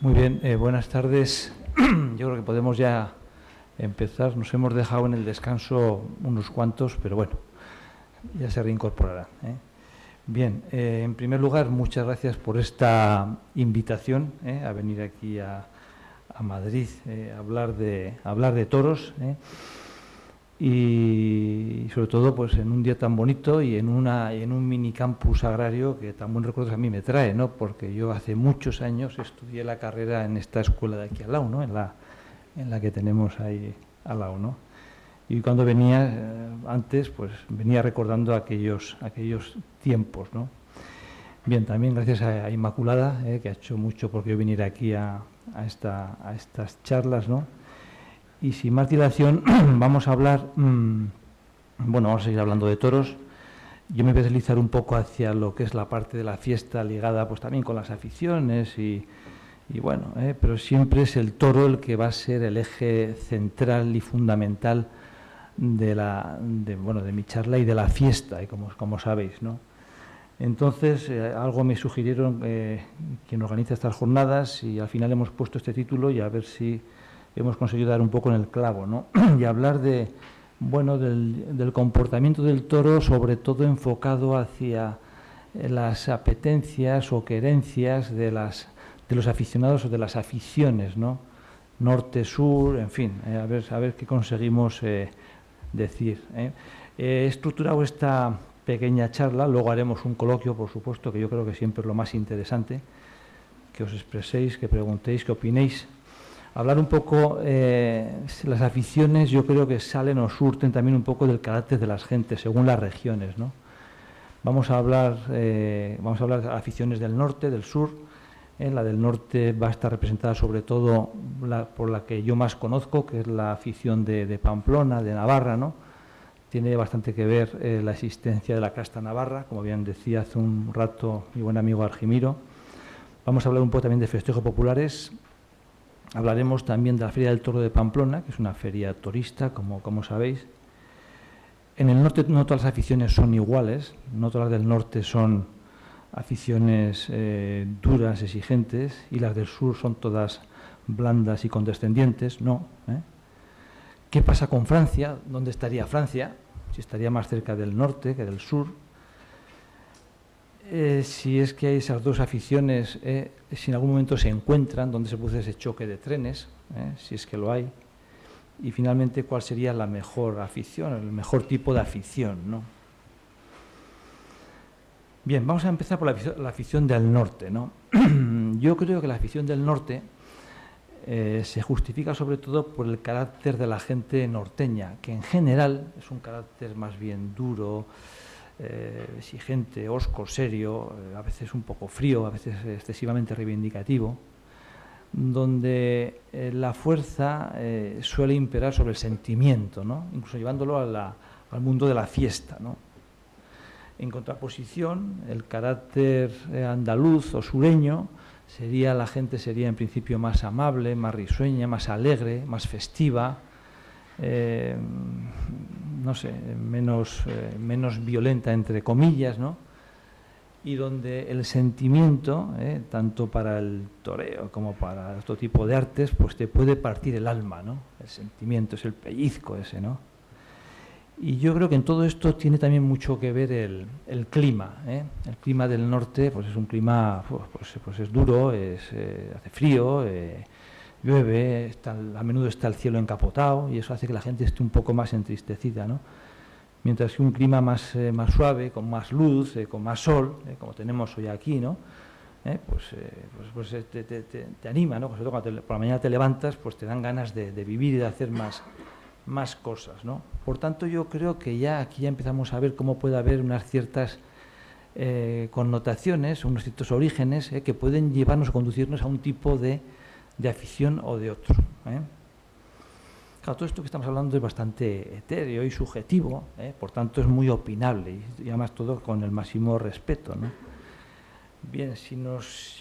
Muy bien, buenas tardes. Yo creo que podemos ya empezar. Nos hemos dejado en el descanso unos cuantos, pero bueno, ya se reincorporarán. Bien, en primer lugar, muchas gracias por esta invitación a venir aquí a Madrid a hablar de toros. Y sobre todo pues en un día tan bonito y en un minicampus agrario que tan buen recuerdos a mí me trae, ¿no? Porque yo hace muchos años estudié la carrera en esta escuela de aquí al lado, ¿no? En la que tenemos ahí al lado, ¿no? Y cuando venía antes, pues venía recordando aquellos tiempos, ¿no? Bien, también gracias a Inmaculada, que ha hecho mucho porque yo viniera aquí a estas charlas, ¿no? Y sin más dilación, vamos a hablar, vamos a seguir hablando de toros. Yo me voy a deslizar un poco hacia lo que es la parte de la fiesta ligada pues también con las aficiones y bueno, pero siempre es el toro el que va a ser el eje central y fundamental de mi charla y de la fiesta, como sabéis, ¿no? Entonces, algo me sugirieron quien organiza estas jornadas y al final hemos puesto este título y a ver si hemos conseguido dar un poco en el clavo, ¿no? Y hablar del comportamiento del toro, sobre todo enfocado hacia las apetencias o querencias de los aficionados o de las aficiones, ¿no? Norte, sur, en fin, a ver qué conseguimos decir. He estructurado esta pequeña charla, luego haremos un coloquio, por supuesto, que yo creo que siempre es lo más interesante, que os expreséis, que preguntéis, que opinéis. Hablar un poco, las aficiones yo creo que salen o surten también un poco del carácter de las gentes, según las regiones, ¿no? Vamos a hablar de aficiones del norte, del sur. La del norte va a estar representada sobre todo por la que yo más conozco, que es la afición de Pamplona, de Navarra, ¿no? Tiene bastante que ver la existencia de la casta navarra, como bien decía hace un rato mi buen amigo Argimiro. Vamos a hablar un poco también de festejos populares. Hablaremos también de la Feria del Toro de Pamplona, que es una feria torista, como sabéis. En el norte no todas las aficiones son iguales, no todas las del norte son aficiones duras, exigentes, y las del sur son todas blandas y condescendientes, no. ¿Qué pasa con Francia? ¿Dónde estaría Francia? Si estaría más cerca del norte que del sur. Si es que hay esas dos aficiones, si en algún momento se encuentran, donde se produce ese choque de trenes, si es que lo hay, y finalmente cuál sería la mejor afición, el mejor tipo de afición, ¿no? Bien, vamos a empezar por la afición del norte, ¿no? Yo creo que la afición del norte se justifica sobre todo por el carácter de la gente norteña, que en general es un carácter más bien duro, exigente, hosco, serio, a veces un poco frío, a veces excesivamente reivindicativo, donde la fuerza suele imperar sobre el sentimiento, ¿no? Incluso llevándolo al mundo de la fiesta, ¿no? En contraposición, el carácter andaluz o sureño la gente sería en principio más amable, más risueña, más alegre, más festiva, no sé, menos violenta, entre comillas, ¿no? Y donde el sentimiento, tanto para el toreo como para otro tipo de artes, pues te puede partir el alma, ¿no? El sentimiento es el pellizco ese, ¿no? Y yo creo que en todo esto tiene también mucho que ver el clima, El clima del norte pues es un clima, pues es duro, hace frío, llueve, a menudo está el cielo encapotado y eso hace que la gente esté un poco más entristecida, ¿no? Mientras que un clima más suave, con más luz, con más sol, como tenemos hoy aquí, ¿no? Pues te anima, ¿no? Sobre todo cuando por la mañana te levantas, pues te dan ganas de vivir y de hacer más cosas, ¿no? Por tanto, yo creo que aquí ya empezamos a ver cómo puede haber unas ciertas connotaciones, unos ciertos orígenes que pueden llevarnos o conducirnos a un tipo de afición o de otro. Claro, todo esto que estamos hablando es bastante etéreo y subjetivo, por tanto es muy opinable y además todo con el máximo respeto, ¿no? Bien, si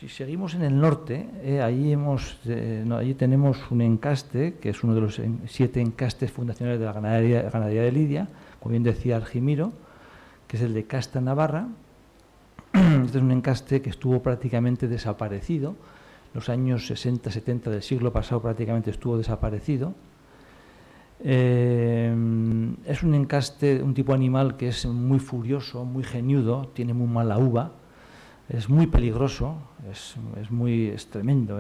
seguimos en el norte, allí tenemos un encaste, que es uno de los 7 encastes fundacionales de la ganadería de Lidia, como bien decía Argimiro, que es el de Casta Navarra. Este es un encaste que estuvo prácticamente desaparecido los años 60-70 del siglo pasado prácticamente estuvo desaparecido. Es un encaste, un tipo animal que es muy furioso, muy geñudo, tiene muy mala uva, es muy peligroso, es tremendo,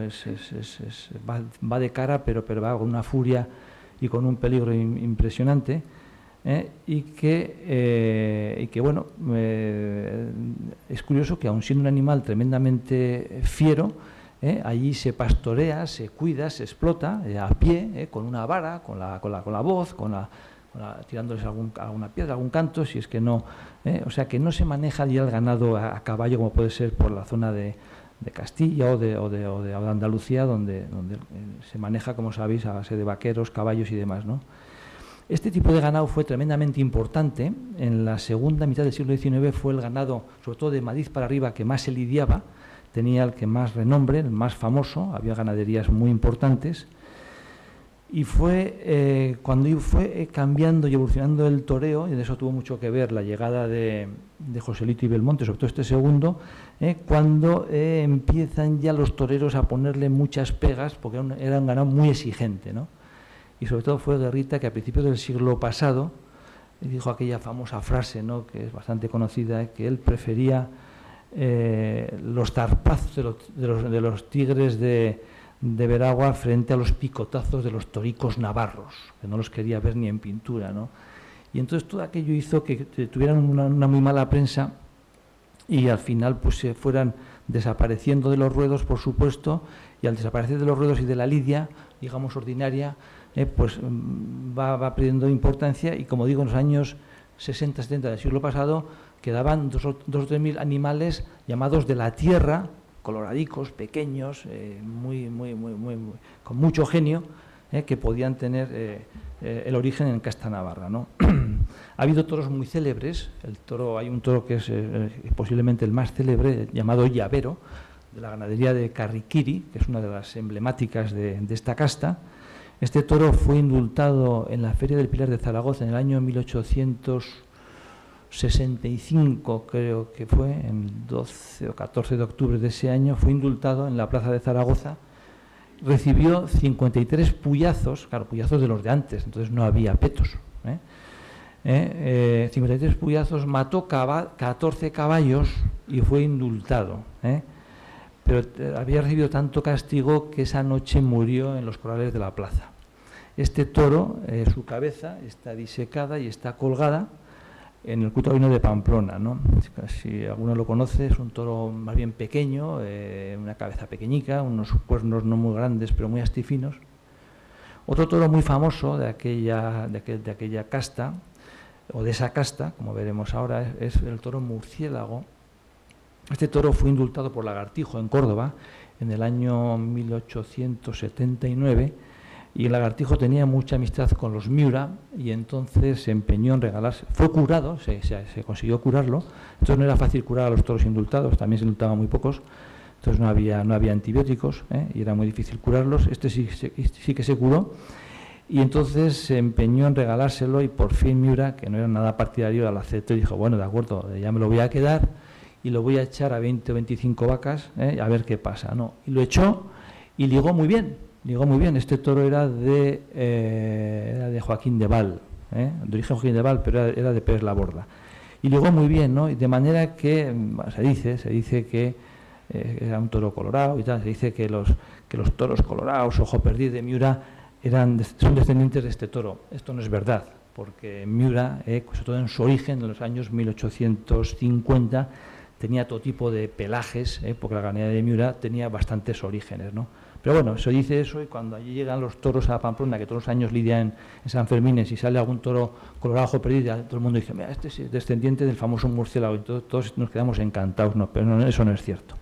va de cara, pero va con una furia y con un peligro impresionante, y que bueno, es curioso que aun siendo un animal tremendamente fiero, allí se pastorea, se cuida, se explota a pie, con una vara, con la voz, tirándoles alguna piedra, algún canto, si es que no, o sea que no se maneja ya el ganado a caballo como puede ser por la zona de Castilla o de Andalucía, donde se maneja, como sabéis, a base de vaqueros, caballos y demás, ¿no? Este tipo de ganado fue tremendamente importante. En la segunda mitad del siglo XIX fue el ganado, sobre todo de Madrid para arriba, que más se lidiaba, tenía el que más renombre, el más famoso, había ganaderías muy importantes. Y fue cuando fue cambiando y evolucionando el toreo, y de eso tuvo mucho que ver la llegada de Joselito y Belmonte, sobre todo este segundo, cuando empiezan ya los toreros a ponerle muchas pegas, porque era un ganado muy exigente, ¿no? Y sobre todo fue Guerrita, que a principios del siglo pasado dijo aquella famosa frase, ¿no?, que es bastante conocida, que él prefería los zarpazos de los tigres de Veragua frente a los picotazos de los toricos navarros, que no los quería ver ni en pintura, ¿no? Y entonces todo aquello hizo que tuvieran una muy mala prensa y al final pues se fueran desapareciendo de los ruedos, por supuesto, y al desaparecer de los ruedos y de la lidia, digamos, ordinaria, pues va perdiendo importancia, y como digo, en los años 60-70 del siglo pasado quedaban 2 o 3 mil animales llamados de la tierra, coloradicos, pequeños, con mucho genio, que podían tener el origen en Casta Navarra, ¿no? Ha habido toros muy célebres. Hay un toro que es posiblemente el más célebre, llamado Llavero, de la ganadería de Carriquiri, que es una de las emblemáticas de esta casta. Este toro fue indultado en la Feria del Pilar de Zaragoza en el año 1865, creo que fue, en 12 o 14 de octubre de ese año, fue indultado en la plaza de Zaragoza. Recibió 53 puyazos, claro, puyazos de los de antes, entonces no había petos, 53 puyazos, mató 14 caballos y fue indultado, pero había recibido tanto castigo que esa noche murió en los corrales de la plaza. Este toro, su cabeza está disecada y está colgada en el culto taurino de Pamplona, ¿no? Si alguno lo conoce, es un toro más bien pequeño, una cabeza pequeñica, unos cuernos no muy grandes pero muy astifinos. Otro toro muy famoso de aquella casta, o de esa casta, como veremos ahora, es el toro murciélago. Este toro fue indultado por Lagartijo en Córdoba en el año 1879, y el Lagartijo tenía mucha amistad con los Miura y entonces se empeñó en regalarse. Fue curado, se consiguió curarlo. Entonces no era fácil curar a los toros indultados, también se indultaban muy pocos, entonces no había antibióticos, y era muy difícil curarlos. Este sí que se curó, y entonces se empeñó en regalárselo, y por fin Miura, que no era nada partidario, lo aceptó y dijo: bueno, de acuerdo, ya me lo voy a quedar y lo voy a echar a 20 o 25 vacas, a ver qué pasa, ¿no? Y lo echó y ligó muy bien. Este toro era de Joaquín de Val, de origen Joaquín de Val, pero era de Pérez Laborda. Y ligó muy bien, ¿no? Y de manera que se dice que era un toro colorado y tal. Se dice que los toros colorados, ojo perdido de Miura, son descendientes de este toro. Esto no es verdad, porque Miura, sobre todo en su origen, en los años 1850, tenía todo tipo de pelajes, porque la ganadería de Miura tenía bastantes orígenes, ¿no? Pero bueno, se dice eso, y cuando allí llegan los toros a Pamplona, que todos los años lidian en San Fermín, y sale algún toro colorado ojo perdido, todo el mundo dice: mira, este es descendiente del famoso murciélago, y todos nos quedamos encantados, ¿no? Pero no, eso no es cierto,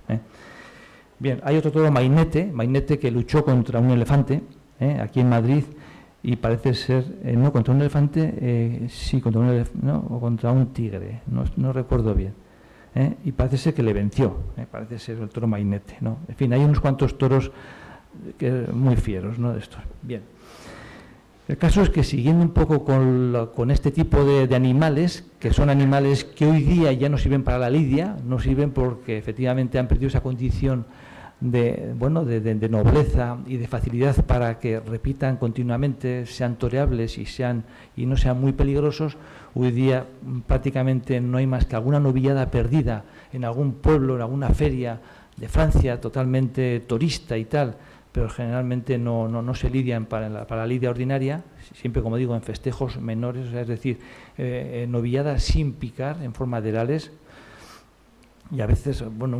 Bien, hay otro toro, Mainete, que luchó contra un elefante, aquí en Madrid, y parece ser, no, contra un elefante, sí, contra un elefante, no, o contra un tigre, no recuerdo bien. Y parece ser que le venció, parece ser el toro Mainete, ¿no? En fin, hay unos cuantos toros muy fieros, ¿no?, de estos. Bien. El caso es que, siguiendo un poco con este tipo de animales, que son animales que hoy día ya no sirven para la lidia, no sirven porque efectivamente han perdido esa condición de nobleza y de facilidad para que repitan continuamente, sean toreables y no sean muy peligrosos, hoy día prácticamente no hay más que alguna novillada perdida en algún pueblo, en alguna feria de Francia, totalmente turista y tal, pero generalmente no se lidian para la lidia ordinaria, siempre, como digo, en festejos menores, es decir, novilladas sin picar, en forma de herales. Y a veces, bueno,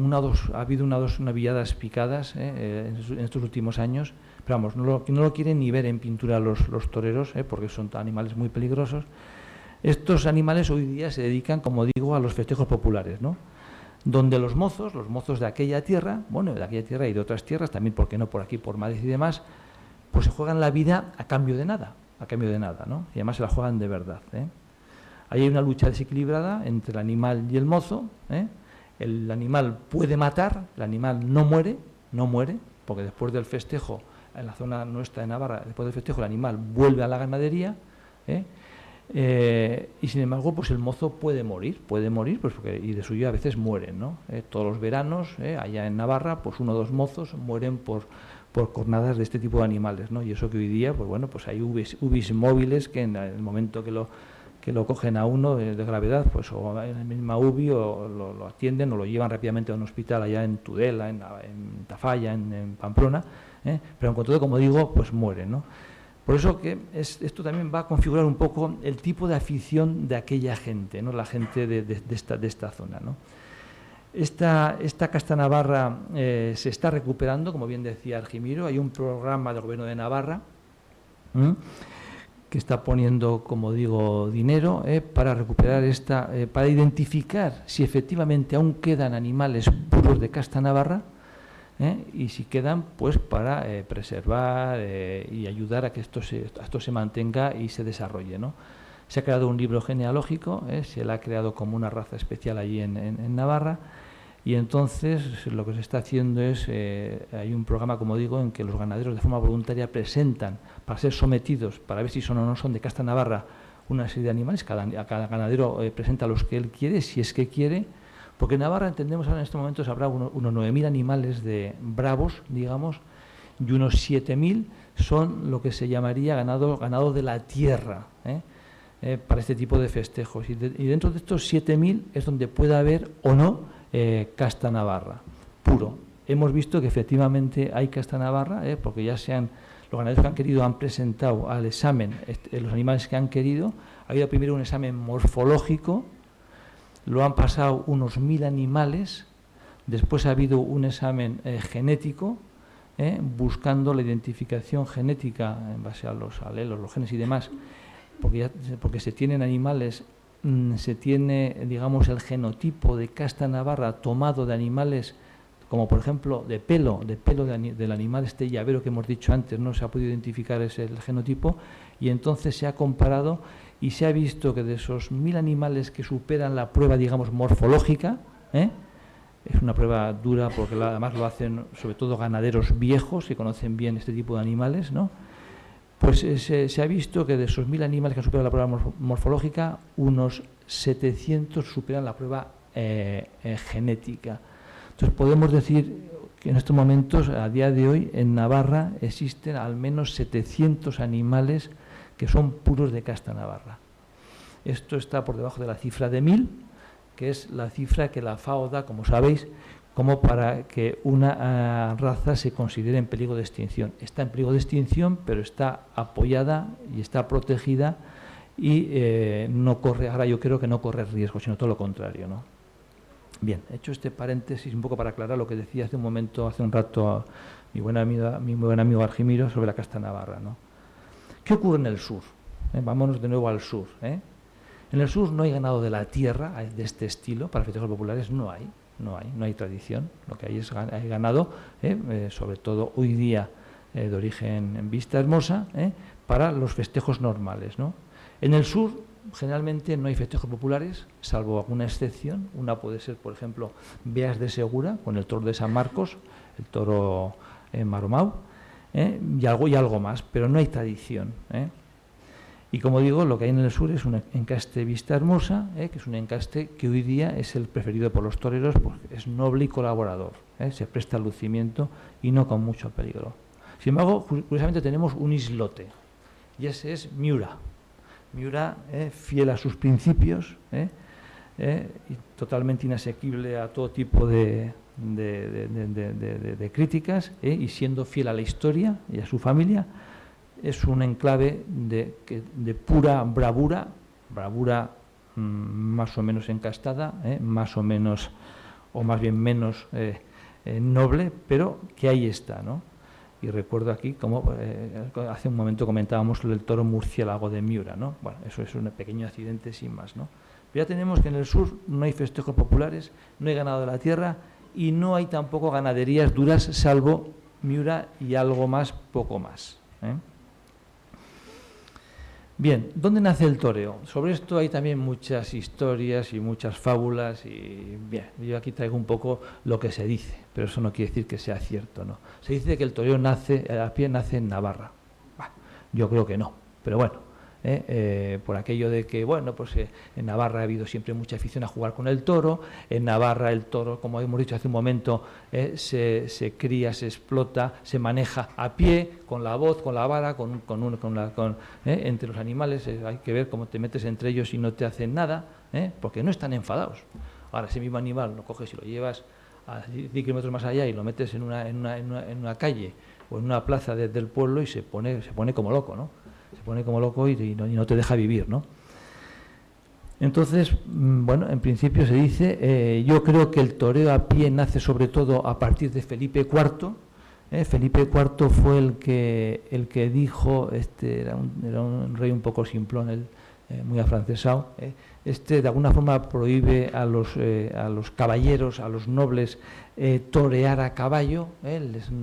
ha habido una o dos novilladas picadas en estos últimos años, pero vamos, no lo quieren ni ver en pintura los toreros, porque son animales muy peligrosos. Estos animales hoy día se dedican, como digo, a los festejos populares, ¿no? Donde los mozos de aquella tierra, bueno, de aquella tierra y de otras tierras, también, ¿por qué no?, por aquí, por Madrid y demás, pues se juegan la vida a cambio de nada, ¿no? Y además se la juegan de verdad, ¿eh? Ahí hay una lucha desequilibrada entre el animal y el mozo, ¿eh? El animal puede matar, el animal no muere, porque después del festejo, en la zona nuestra de Navarra, después del festejo el animal vuelve a la ganadería, y sin embargo pues el mozo puede morir pues y de suyo a veces mueren, ¿no? Todos los veranos, allá en Navarra, pues 1 o 2 mozos mueren por cornadas de este tipo de animales, ¿no? Y eso que hoy día, pues bueno, pues hay UBIs móviles que en el momento que lo cogen a uno de gravedad, pues o en la misma UBI o lo atienden o lo llevan rápidamente a un hospital allá en Tudela, en Tafalla, en Pamplona, pero en cuanto, como digo, pues mueren, ¿no? Por eso que esto también va a configurar un poco el tipo de afición de aquella gente, ¿no? La gente de esta zona, ¿no? Esta casta navarra se está recuperando, como bien decía Argimiro. Hay un programa del Gobierno de Navarra que está poniendo, como digo, dinero para recuperar para identificar si efectivamente aún quedan animales puros de casta navarra, y si quedan, pues para preservar y ayudar a que esto se mantenga y se desarrolle, ¿no? Se ha creado un libro genealógico, se le ha creado como una raza especial allí en Navarra, y entonces lo que se está haciendo es, hay un programa, como digo, en que los ganaderos de forma voluntaria presentan, para ser sometidos, para ver si son o no son de casta navarra, una serie de animales. Cada ganadero presenta los que él quiere, si es que quiere, porque en Navarra, entendemos ahora en estos momentos, habrá unos 9.000 animales de bravos, digamos, y unos 7.000 son lo que se llamaría ganado de la tierra, para este tipo de festejos. Y dentro de estos 7.000 es donde puede haber o no casta navarra puro. Hemos visto que efectivamente hay casta navarra, porque ya los ganaderos que han querido han presentado al examen los animales que han querido. Ha habido primero un examen morfológico, lo han pasado unos 1.000 animales, después ha habido un examen genético, buscando la identificación genética en base a los alelos, los genes y demás, porque se tienen animales, se tiene, digamos, el genotipo de casta navarra tomado de animales, como por ejemplo de pelo del animal llavero que hemos dicho antes, no se ha podido identificar el genotipo, y entonces se ha comparado y se ha visto que de esos 1.000 animales que superan la prueba, digamos, morfológica, es una prueba dura porque además lo hacen sobre todo ganaderos viejos que conocen bien este tipo de animales, ¿no? Pues se ha visto que de esos 1.000 animales que han superado la prueba morfológica, unos 700 superan la prueba genética. Entonces podemos decir que en estos momentos, a día de hoy, en Navarra existen al menos 700 animales que son puros de casta navarra. Esto está por debajo de la cifra de 1.000, que es la cifra que la FAO da, como sabéis, como para que una raza se considere en peligro de extinción. Está en peligro de extinción, pero está apoyada y está protegida y no corre, ahora yo creo que no corre riesgo, sino todo lo contrario, ¿no? Bien, he hecho este paréntesis un poco para aclarar lo que decía hace un rato mi buen amigo Argimiro sobre la casta navarra, ¿no? ¿Qué ocurre en el sur? Vámonos de nuevo al sur, En el sur no hay ganado de la tierra de este estilo, para festejos populares no hay tradición. Lo que hay ganado, sobre todo hoy día de origen en Vista Hermosa, para los festejos normales, ¿no? En el sur generalmente no hay festejos populares, salvo alguna excepción. Una puede ser, por ejemplo, Beas de Segura, con el toro de San Marcos, el toro Maromau, y algo más, pero no hay tradición, Y como digo, lo que hay en el sur es un encaste Vista Hermosa, que es un encaste que hoy día es el preferido por los toreros, porque es noble y colaborador, se presta al lucimiento y no con mucho peligro. Sin embargo, curiosamente tenemos un islote, y ese es Miura. Miura, fiel a sus principios, y totalmente inasequible a todo tipo de críticas, y siendo fiel a la historia y a su familia, es un enclave de pura bravura, más o menos encastada, más o menos, o más bien menos noble, pero que ahí está, ¿no? Y recuerdo aquí, como hace un momento comentábamos el toro murciélago de Miura, ¿no? Bueno, eso es un pequeño accidente sin más, ¿no? Pero ya tenemos que en el sur no hay festejos populares, no hay ganado de la tierra y no hay tampoco ganaderías duras, salvo Miura y algo más, poco más, Bien, ¿dónde nace el toreo? Sobre esto hay también muchas historias y muchas fábulas y bien, yo aquí traigo un poco lo que se dice, pero eso no quiere decir que sea cierto, ¿no? Se dice que el toreo nace en Navarra. Bah, yo creo que no, pero bueno, por aquello de que, bueno, pues en Navarra ha habido siempre mucha afición a jugar con el toro, en Navarra el toro, como hemos dicho hace un momento, se cría, se explota, se maneja a pie, con la voz, con la vara, entre los animales, hay que ver cómo te metes entre ellos y no te hacen nada, porque no están enfadados. Ahora, ese mismo animal lo coges y lo llevas a 10 kilómetros más allá y lo metes en una calle o en una plaza del pueblo y se pone como loco, ¿no? Se pone como loco y no te deja vivir, ¿no? Entonces, bueno, en principio se dice, yo creo que el toreo a pie nace sobre todo a partir de Felipe IV. Felipe IV fue el que dijo, era un rey un poco simplón, muy afrancesado, de alguna forma prohíbe a los caballeros, a los nobles, torear a caballo,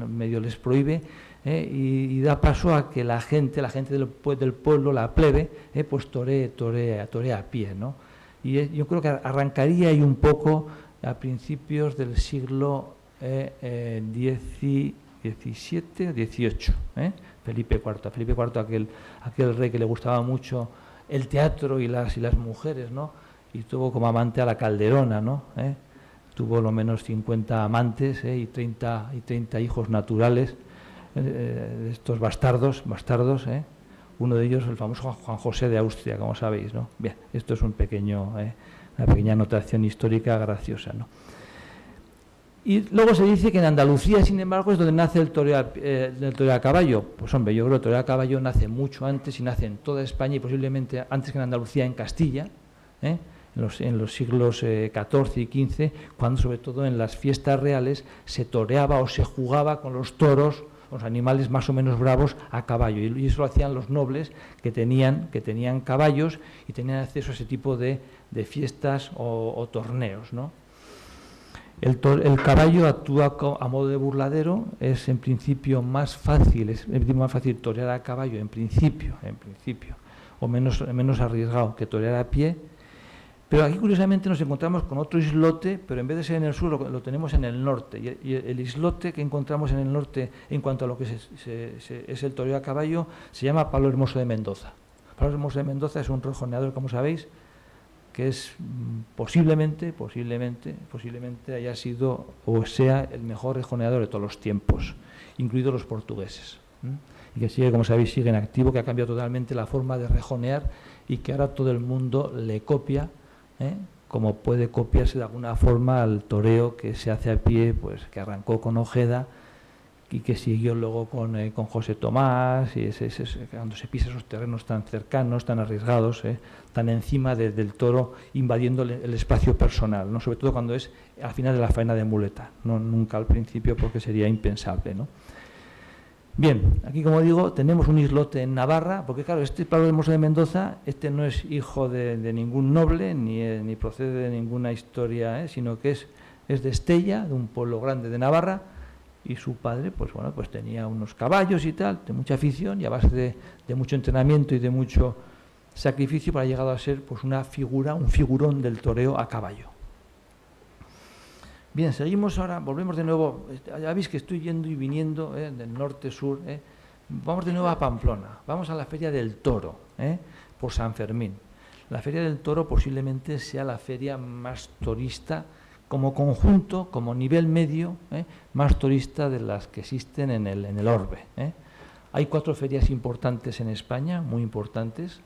medio les prohíbe, y da paso a que la gente del pueblo, la plebe, pues toree a pie, ¿no? Y yo creo que arrancaría ahí un poco a principios del siglo XVII, XVIII, Felipe IV, aquel rey que le gustaba mucho el teatro y las mujeres, ¿no? Y tuvo como amante a la Calderona, ¿no? Tuvo lo menos 50 amantes, y 30 hijos naturales, estos bastardos, uno de ellos el famoso Juan José de Austria, como sabéis, ¿no? Bien, esto es una pequeña anotación histórica graciosa, ¿no? Y luego se dice que en Andalucía, sin embargo, es donde nace el toreo a caballo. Pues hombre, yo creo que el toreo a caballo nace mucho antes y nace en toda España y posiblemente antes que en Andalucía, en Castilla, en los siglos XIV y XV, cuando sobre todo en las fiestas reales se toreaba o se jugaba con los toros, los animales más o menos bravos, a caballo. Y eso lo hacían los nobles que tenían caballos y tenían acceso a ese tipo de fiestas o torneos, ¿no? El caballo actúa a modo de burladero, es en principio más fácil torear a caballo en principio, o menos arriesgado que torear a pie. Pero aquí curiosamente nos encontramos con otro islote, pero en vez de ser en el sur lo tenemos en el norte. Y el islote que encontramos en el norte en cuanto a lo que es el toreo a caballo se llama Palo Hermoso de Mendoza. Palo Hermoso de Mendoza es un rejoneador, como sabéis, que es posiblemente haya sido o sea el mejor rejoneador de todos los tiempos, incluidos los portugueses, y que sigue, como sabéis, sigue en activo, que ha cambiado totalmente la forma de rejonear y que ahora todo el mundo le copia, como puede copiarse de alguna forma al toreo que se hace a pie, pues que arrancó con Ojeda y que siguió luego con José Tomás, y cuando se pisa esos terrenos tan cercanos, tan arriesgados, tan encima del toro, invadiendo el espacio personal, ¿no? Sobre todo cuando es al final de la faena de muleta, no nunca al principio, porque sería impensable, ¿no? Bien, aquí, como digo, tenemos un islote en Navarra, porque claro, este Pablo Hermoso de Mendoza, no es hijo de ningún noble, ni procede de ninguna historia, sino que es de Estella, de un pueblo grande de Navarra, y su padre, pues tenía unos caballos y tal, de mucha afición, y a base de mucho entrenamiento y de mucho sacrificio, para llegar a ser pues un figurón del toreo a caballo. Bien, seguimos ahora, volvemos de nuevo. Ya veis que estoy yendo y viniendo del norte-sur, Vamos de nuevo a Pamplona, vamos a la Feria del Toro, por San Fermín. La Feria del Toro posiblemente sea la feria más turista como conjunto, como nivel medio, más turista de las que existen en el orbe. Hay 4 ferias importantes en España, muy importantes,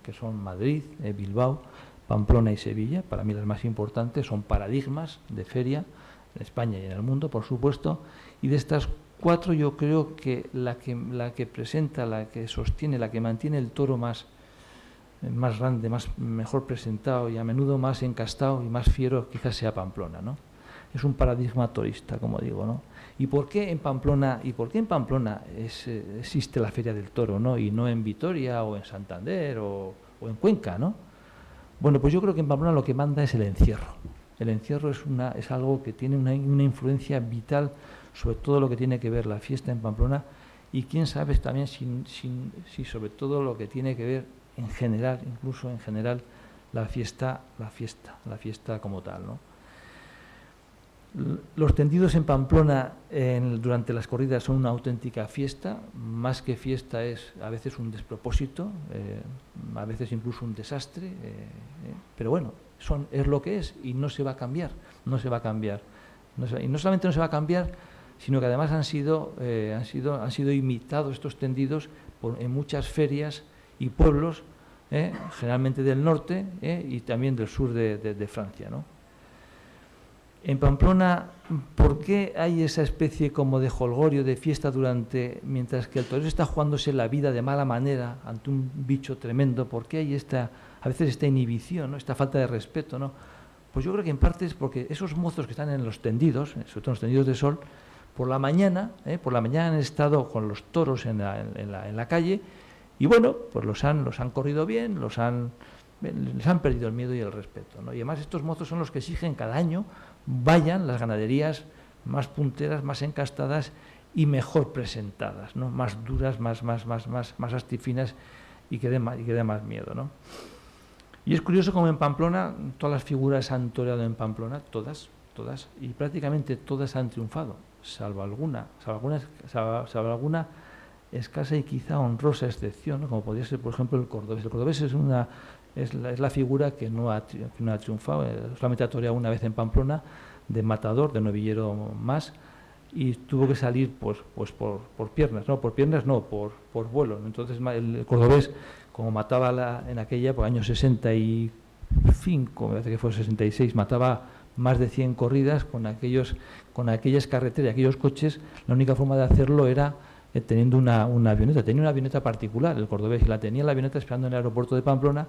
que son Madrid, Bilbao, Pamplona y Sevilla. Para mí las más importantes son paradigmas de feria en España y en el mundo, por supuesto. Y de estas 4 yo creo que la que presenta, la que sostiene, la que mantiene el toro más grande, mejor presentado y a menudo más encastado y más fiero, quizás sea Pamplona, ¿no? Es un paradigma turista, como digo, ¿no? ¿Y por qué en Pamplona existe la Feria del Toro, ¿no? Y no en Vitoria o en Santander o en Cuenca, ¿no? Bueno, pues yo creo que en Pamplona lo que manda es el encierro. El encierro es algo que tiene una influencia vital sobre todo lo que tiene que ver la fiesta en Pamplona, y quién sabe también si sobre todo lo que tiene que ver en general, incluso en general, la fiesta como tal, ¿no? Los tendidos en Pamplona durante las corridas son una auténtica fiesta. Más que fiesta es a veces un despropósito, a veces incluso un desastre, pero bueno, es lo que es y no se va a cambiar, y no solamente no se va a cambiar, sino que además han sido imitados estos tendidos en muchas ferias y pueblos, generalmente del norte y también del sur de Francia, ¿no? En Pamplona, ¿por qué hay esa especie como de jolgorio, de fiesta mientras que el torero está jugándose la vida de mala manera ante un bicho tremendo? ¿Por qué hay a veces esta inhibición, ¿no? Esta falta de respeto, ¿no? Pues yo creo que en parte es porque esos mozos que están en los tendidos, sobre todo en los tendidos de sol, por la mañana han estado con los toros en la calle y bueno, pues los han corrido bien, les han perdido el miedo y el respeto, ¿no? Y además estos mozos son los que exigen cada año vayan las ganaderías más punteras, más encastadas y mejor presentadas, ¿no? Más duras, más astifinas y que dé más miedo, ¿no? Y es curioso como en Pamplona todas las figuras han toreado en Pamplona, todas, y prácticamente todas han triunfado, salvo alguna escasa y quizá honrosa excepción, ¿no? Como podría ser, por ejemplo, el cordobés. El cordobés es la figura que no ha triunfado, solamente ha toreado una vez en Pamplona, de matador, de novillero más, y tuvo que salir pues por piernas, por vuelo. Entonces el cordobés, como mataba en aquella, por año 65, me parece que fue 66, mataba más de 100 corridas con aquellas carreteras y aquellos coches. La única forma de hacerlo era teniendo una avioneta. Tenía una avioneta particular, el cordobés, y la tenía en la avioneta esperando en el aeropuerto de Pamplona,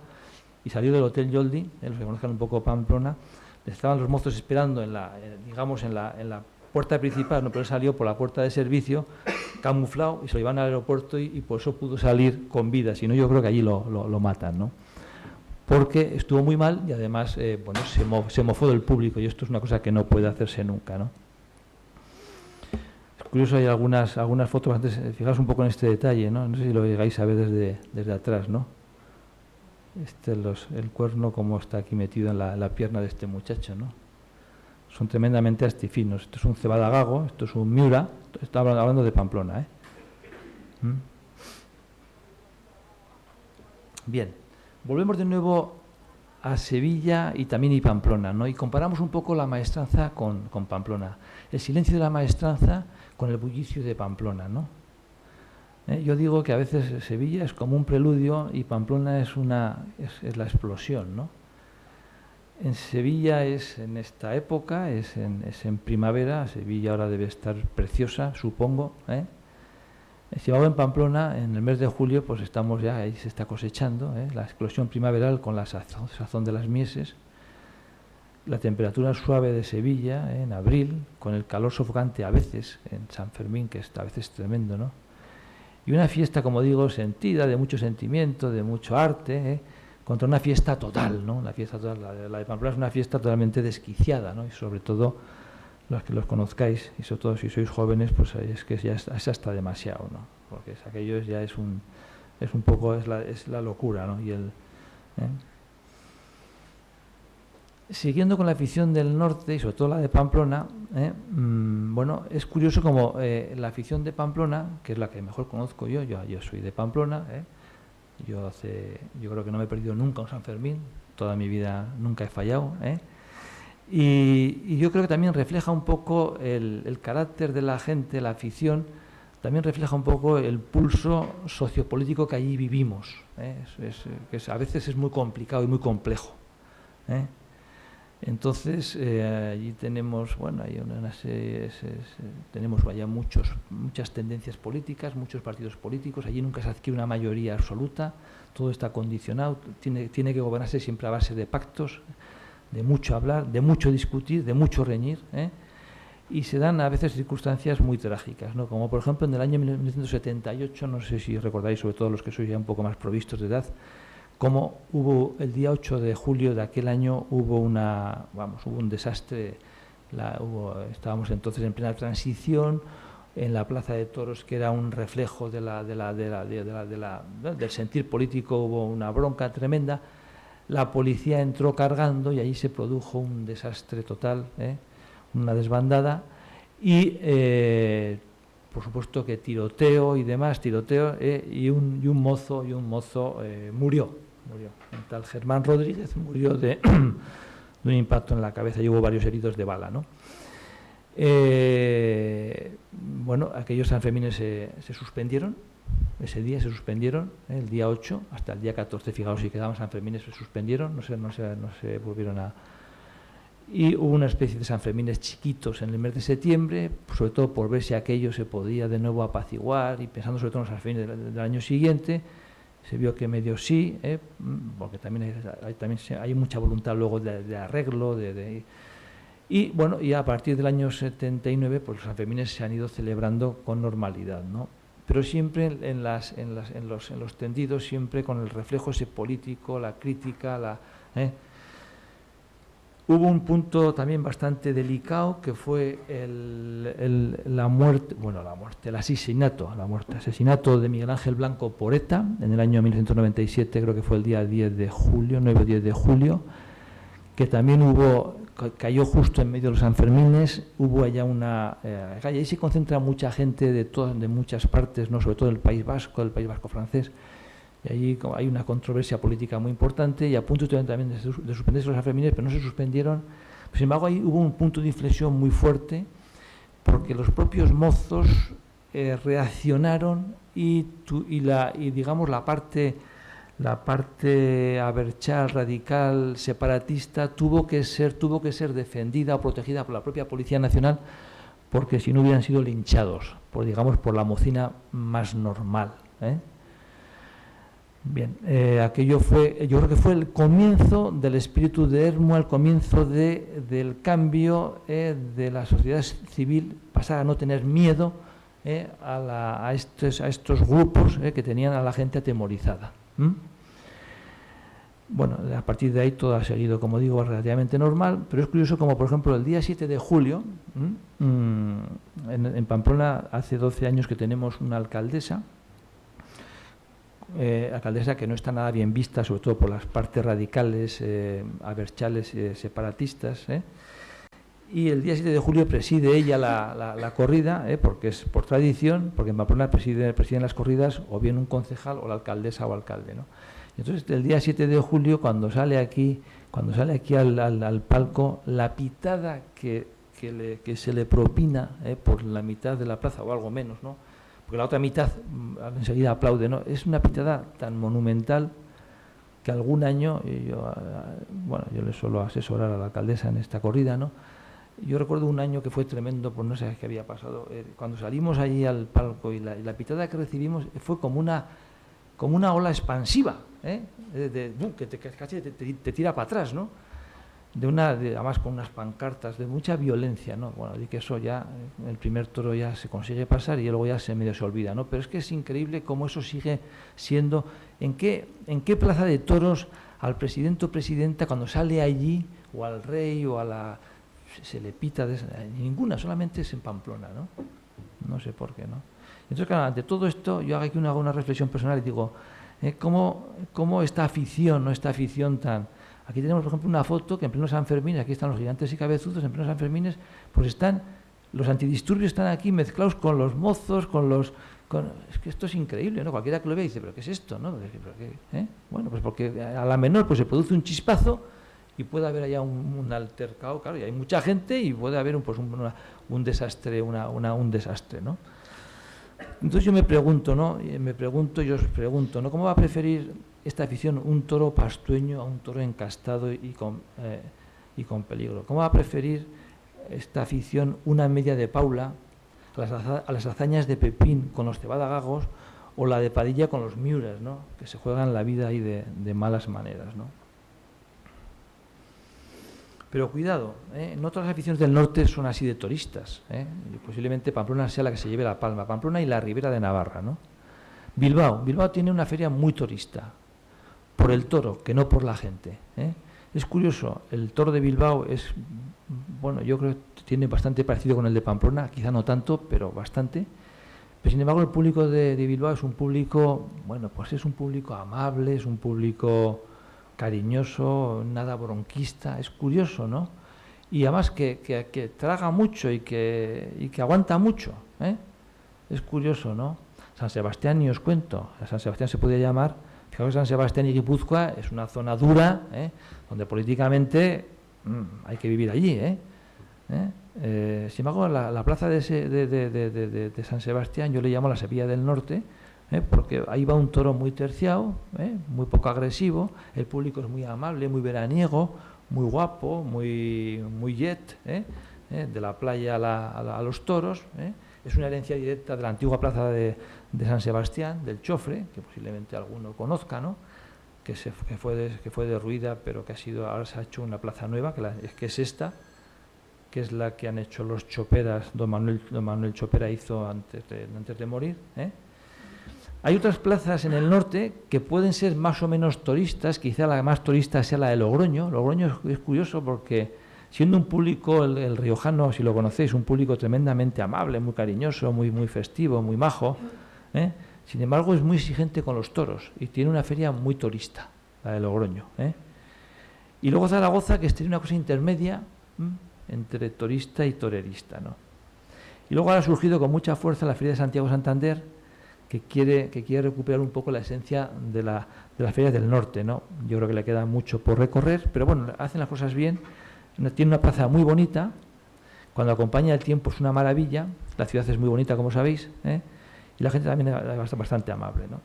y salió del Hotel Yoldi, los que conozcan un poco Pamplona, estaban los mozos esperando en la puerta principal, pero él salió por la puerta de servicio, camuflado, y se lo iban al aeropuerto y por eso pudo salir con vida. Si no, yo creo que allí lo matan, ¿no? Porque estuvo muy mal y además se mofó del público, y esto es una cosa que no puede hacerse nunca, ¿no? Curioso, hay algunas fotos, antes, fijaos un poco en este detalle, ¿no? No sé si lo llegáis a ver desde atrás, ¿no? El cuerno como está aquí metido en la pierna de este muchacho, ¿no? Son tremendamente astifinos. Esto es un cebadagago, esto es un miura, está hablando de Pamplona, Bien, volvemos de nuevo a Sevilla y también y Pamplona, ¿no? Y comparamos un poco la maestranza con Pamplona. El silencio de la maestranza con el bullicio de Pamplona, ¿no? Yo digo que a veces Sevilla es como un preludio y Pamplona es la explosión, ¿no? En Sevilla en esta época, es en primavera. Sevilla ahora debe estar preciosa, supongo, Si vamos en Pamplona, en el mes de julio, pues estamos ya, ahí se está cosechando, la explosión primaveral con la sazón de las mieses, la temperatura suave de Sevilla, en abril, con el calor sofocante a veces en San Fermín, que a veces es tremendo, ¿no? Y una fiesta, como digo, sentida, de mucho sentimiento, de mucho arte, contra una fiesta total, ¿no? La fiesta total, la de Pamplona es una fiesta totalmente desquiciada, ¿no? Y sobre todo los que los conozcáis, y sobre todo si sois jóvenes, pues es que ya es hasta demasiado, ¿no? Porque aquello ya es un poco la locura, ¿no? Siguiendo con la afición del norte y sobre todo la de Pamplona, Bueno, es curioso como la afición de Pamplona, que es la que mejor conozco yo soy de Pamplona, yo creo que no me he perdido nunca un San Fermín, toda mi vida nunca he fallado, y yo creo que también refleja un poco el carácter de la gente, la afición, también refleja un poco el pulso sociopolítico que allí vivimos, que a veces es muy complicado y muy complejo. Entonces, allí tenemos, bueno, hay tenemos vaya muchas tendencias políticas, muchos partidos políticos, allí nunca se adquiere una mayoría absoluta, todo está condicionado, tiene que gobernarse siempre a base de pactos, de mucho hablar, de mucho discutir, de mucho reñir, y se dan a veces circunstancias muy trágicas, ¿no? Como por ejemplo en el año 1978, no sé si recordáis, sobre todo los que sois ya un poco más provistos de edad, como hubo el día 8 de julio de aquel año hubo un desastre, estábamos entonces en plena transición en la Plaza de Toros, que era un reflejo del sentir político, hubo una bronca tremenda, la policía entró cargando y allí se produjo un desastre total, una desbandada y por supuesto que tiroteo y un mozo murió. Un tal Germán Rodríguez murió de un impacto en la cabeza y hubo varios heridos de bala, ¿no? Bueno, aquellos Sanfermines se suspendieron, ese día se suspendieron, el día 8 hasta el día 14, fijaos, si quedaban Sanfermines se suspendieron, no se volvieron a... Y hubo una especie de Sanfermines chiquitos en el mes de septiembre, sobre todo por ver si aquello se podía de nuevo apaciguar y pensando sobre todo en los Sanfermines del año siguiente. Se vio que medio sí, porque también hay mucha voluntad luego de arreglo, y bueno, y a partir del año 79 pues los Sanfermines se han ido celebrando con normalidad, ¿no? Pero siempre en los tendidos, siempre con el reflejo ese político, la crítica, Hubo un punto también bastante delicado que fue el asesinato de Miguel Ángel Blanco por ETA en el año 1997, creo que fue el día 10 de julio, 9 o 10 de julio, que también cayó justo en medio de los Sanfermines, hubo allá ahí se concentra mucha gente de muchas partes, ¿no? Sobre todo del País Vasco francés, y allí hay una controversia política muy importante y a punto también de suspenderse los Sanfermines, pero no se suspendieron. Sin embargo, ahí hubo un punto de inflexión muy fuerte porque los propios mozos reaccionaron y digamos la parte abertzale, radical, separatista tuvo que ser defendida o protegida por la propia Policía Nacional, porque si no hubieran sido linchados por la mocina más normal, Bien, aquello yo creo que fue el comienzo del espíritu de Ermua, el comienzo del cambio de la sociedad civil, pasar a no tener miedo a estos grupos que tenían a la gente atemorizada. Bueno, a partir de ahí todo ha seguido, como digo, relativamente normal, pero es curioso como, por ejemplo, el día 7 de julio, en Pamplona, hace 12 años que tenemos una alcaldesa que no está nada bien vista, sobre todo por las partes radicales, abertzales, separatistas, y el día 7 de julio preside ella la corrida, porque es por tradición, porque en Pamplona presiden las corridas o bien un concejal o la alcaldesa o alcalde, ¿no? Entonces, el día 7 de julio, cuando sale aquí al palco, la pitada que se le propina por la mitad de la plaza o algo menos, ¿no? Porque la otra mitad enseguida aplaude, ¿no? Es una pitada tan monumental que algún año, yo le suelo asesorar a la alcaldesa en esta corrida, ¿no? Yo recuerdo un año que fue tremendo, pues no sé qué había pasado. Cuando salimos allí al palco y la pitada que recibimos fue como una ola expansiva, que te tira para atrás, ¿no? Además con unas pancartas de mucha violencia, ¿no? Bueno, y que eso ya, el primer toro ya se consigue pasar y luego ya medio se olvida, ¿no? Pero es que es increíble cómo eso sigue siendo. ¿En qué plaza de toros al presidente o presidenta cuando sale allí, o al rey, se le pita? Ninguna, solamente es en Pamplona, ¿no? No sé por qué, ¿no? Entonces, claro, ante todo esto, yo aquí hago una reflexión personal y digo, ¿cómo esta afición tan... Aquí tenemos, por ejemplo, una foto que en pleno San Fermín, aquí están los gigantes y cabezudos, en pleno San Fermín, pues están, los antidisturbios están aquí mezclados con los mozos, es que esto es increíble, ¿no? Cualquiera que lo vea dice, ¿pero qué es esto, no? Bueno, pues porque a la menor pues se produce un chispazo y puede haber allá un altercado, claro, y hay mucha gente y puede haber un desastre, un desastre, ¿no? Entonces yo me pregunto, ¿no? Yo os pregunto, ¿no? ¿Cómo va a preferir esta afición un toro pastueño a un toro encastado y con peligro? ¿Cómo va a preferir esta afición una media de Paula a las hazañas de Pepín con los cebadagagos o la de Padilla con los Miuras, ¿no? Que se juegan la vida ahí de malas maneras, ¿no? Pero cuidado, no todas las aficiones del norte son así de toristas, y posiblemente Pamplona sea la que se lleve la palma, Pamplona y la Ribera de Navarra, ¿no? Bilbao tiene una feria muy turista, por el toro, que no por la gente, Es curioso, el toro de Bilbao es, bueno, yo creo que tiene bastante parecido con el de Pamplona, quizá no tanto, pero bastante. Pero sin embargo el público de Bilbao es un público, bueno, pues es un público amable, es un público cariñoso, nada bronquista, es curioso, ¿no? Y además que traga mucho y que aguanta mucho, Es curioso, ¿no? San Sebastián, ni os cuento, a San Sebastián se podría llamar, fijaos que San Sebastián y Guipúzcoa es una zona dura, donde políticamente hay que vivir allí, Sin embargo, la plaza de San Sebastián yo le llamo la Sevilla del Norte, porque ahí va un toro muy terciado, muy poco agresivo, el público es muy amable, muy veraniego, muy guapo, muy jet, de la playa a los toros, Es una herencia directa de la antigua plaza de San Sebastián, del Chofre, que posiblemente alguno conozca, ¿no? que fue derruida, pero que ahora se ha hecho una plaza nueva, que es esta, que es la que han hecho los choperas, don Manuel Chopera hizo antes de morir, Hay otras plazas en el norte que pueden ser más o menos turistas, quizá la más turista sea la de Logroño. Logroño es curioso porque, siendo un público, el riojano, si lo conocéis, un público tremendamente amable, muy cariñoso, muy festivo, muy majo, sin embargo es muy exigente con los toros y tiene una feria muy turista, la de Logroño. Y luego Zaragoza, que tiene una cosa intermedia entre turista y torerista, ¿no? Y luego ha surgido con mucha fuerza la Feria de Santiago Santander, que quiere recuperar un poco la esencia de las ferias del norte, ¿no? Yo creo que le queda mucho por recorrer, pero bueno, hacen las cosas bien. Tiene una plaza muy bonita, cuando acompaña el tiempo es una maravilla, la ciudad es muy bonita, como sabéis, y la gente también es bastante amable, ¿no?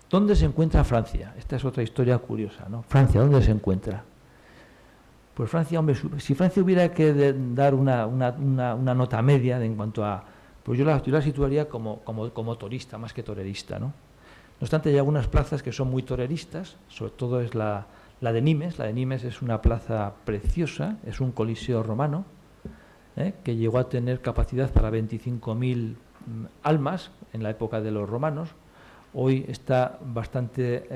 ¿Dónde se encuentra Francia? Esta es otra historia curiosa, ¿no? Francia, ¿dónde se encuentra? Pues Francia, hombre, si Francia hubiera que dar una nota media en cuanto a... Pues yo la situaría como torista, más que torerista, ¿no? No obstante, hay algunas plazas que son muy toreristas, sobre todo es la de Nimes. La de Nimes es una plaza preciosa, es un coliseo romano, que llegó a tener capacidad para 25.000 almas en la época de los romanos. Hoy está bastante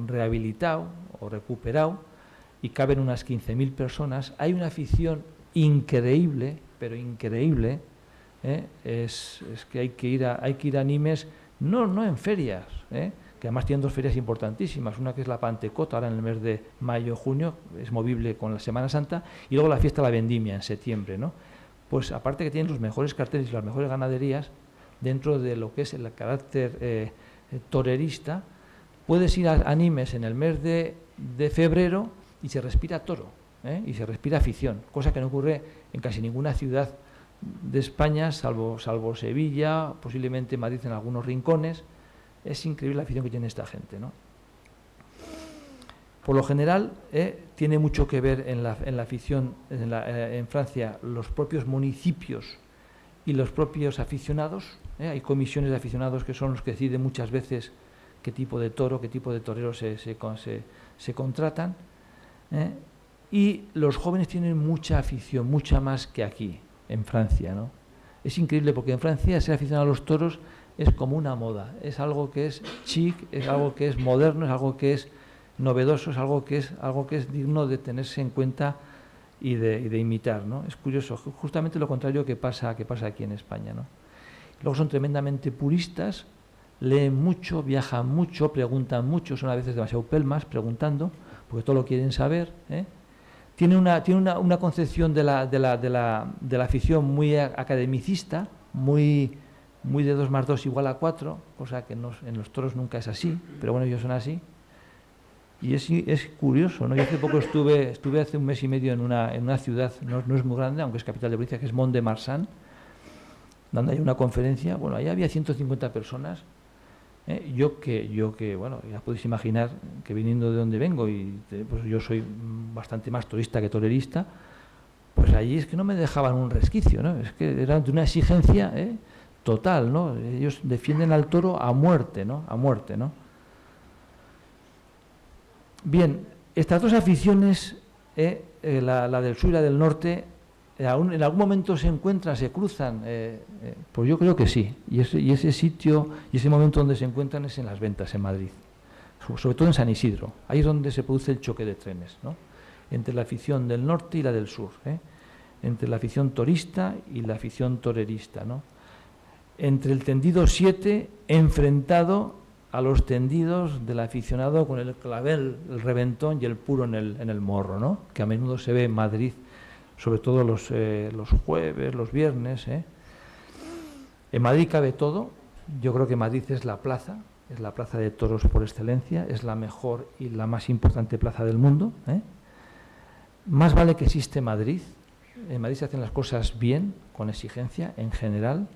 rehabilitado o recuperado y caben unas 15.000 personas. Hay una afición increíble, pero increíble, es que hay que ir a Nimes, no en ferias, que además tienen dos ferias importantísimas, una que es la Pantecota, ahora en el mes de mayo, junio, es movible con la Semana Santa, y luego la fiesta de la Vendimia en septiembre, ¿no? Pues aparte que tienen los mejores carteles y las mejores ganaderías, dentro de lo que es el carácter torerista, puedes ir a Nimes en el mes de febrero y se respira toro, y se respira afición, cosa que no ocurre en casi ninguna ciudad de España, salvo Sevilla, posiblemente Madrid en algunos rincones. Es increíble la afición que tiene esta gente, ¿no? Por lo general, tiene mucho que ver en la afición en Francia los propios municipios y los propios aficionados. Hay comisiones de aficionados que son los que deciden muchas veces qué tipo de toro, qué tipo de torero se contratan. Y los jóvenes tienen mucha afición, mucha más que aquí, en Francia, ¿no? Es increíble porque en Francia ser aficionado a los toros es como una moda, es algo que es chic, es algo que es moderno, es algo que es novedoso, es algo que es digno de tenerse en cuenta y de imitar, ¿no? Es curioso, justamente lo contrario que pasa aquí en España, ¿no? Luego son tremendamente puristas, leen mucho, viajan mucho, preguntan mucho, son a veces demasiado pelmas preguntando, porque todo lo quieren saber, ¿eh? Tiene una concepción de la afición muy academicista, muy de 2 más 2 igual a 4, cosa que en los toros nunca es así, pero bueno, ellos son así. Y es curioso, ¿no? Yo hace poco estuve hace un mes y medio en una ciudad, no es muy grande, aunque es capital de provincia, que es Mont-de-Marsan, donde hay una conferencia. Bueno, ahí había 150 personas. Yo que, bueno, ya podéis imaginar que viniendo de donde vengo, y pues yo soy bastante más torista que torerista, pues allí es que no me dejaban un resquicio, ¿no? Es que era de una exigencia total, ¿no? Ellos defienden al toro a muerte, ¿no? A muerte, ¿no? Bien, estas dos aficiones, la del sur y la del norte, en algún momento se encuentran, se cruzan, pues yo creo que sí. Y ese sitio y ese momento donde se encuentran es en las Ventas, en Madrid, sobre todo en San Isidro. Ahí es donde se produce el choque de trenes, ¿no? Entre la afición del norte y la del sur, entre la afición torista y la afición torerista, ¿no? Entre el tendido 7 enfrentado a los tendidos del aficionado con el clavel, el reventón y el puro en el morro, ¿no? Que a menudo se ve en Madrid, sobre todo los jueves, los viernes. En Madrid cabe todo. Yo creo que Madrid es la plaza de toros por excelencia, es la mejor y la más importante plaza del mundo. Más vale que existe Madrid. En Madrid se hacen las cosas bien, con exigencia, en general.